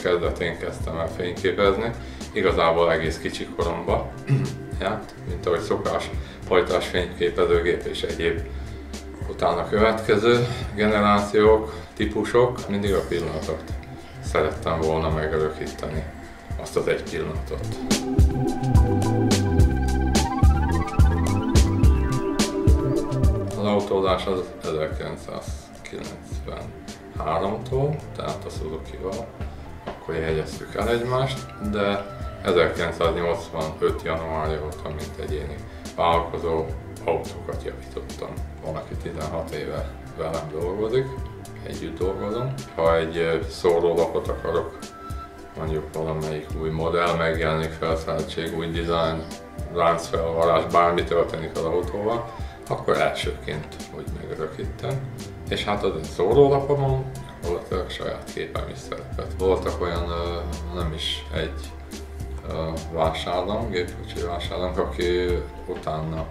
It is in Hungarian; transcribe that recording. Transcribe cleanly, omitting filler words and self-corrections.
Kezdetén kezdtem el fényképezni, igazából egész kicsi koromban, ja, mint ahogy szokás, hajtás fényképezőgép és egyéb utána következő generációk, típusok, mindig a pillanatot szerettem volna megörökíteni, azt az egy pillanatot. Az autózás az 1993-tól, tehát a Suzuki-val, akkor jegyeztük el egymást, de 1985. januárja óta, mint egyéni vállalkozó, autókat javítottam. Van, aki 16 éve velem dolgozik, együtt dolgozom. Ha egy szórólapot akarok, mondjuk valamelyik új modell megjelenik, felszereltség, új dizájn, láncfelvarrás, bármi történik az autóval, akkor elsőként úgy megörökítem. És hát az egy szórólapomon gyakorlatilag saját képem is szerepelt. Voltak olyan, nem is egy vásárlónk, gépkocsi vásárlónk, aki utána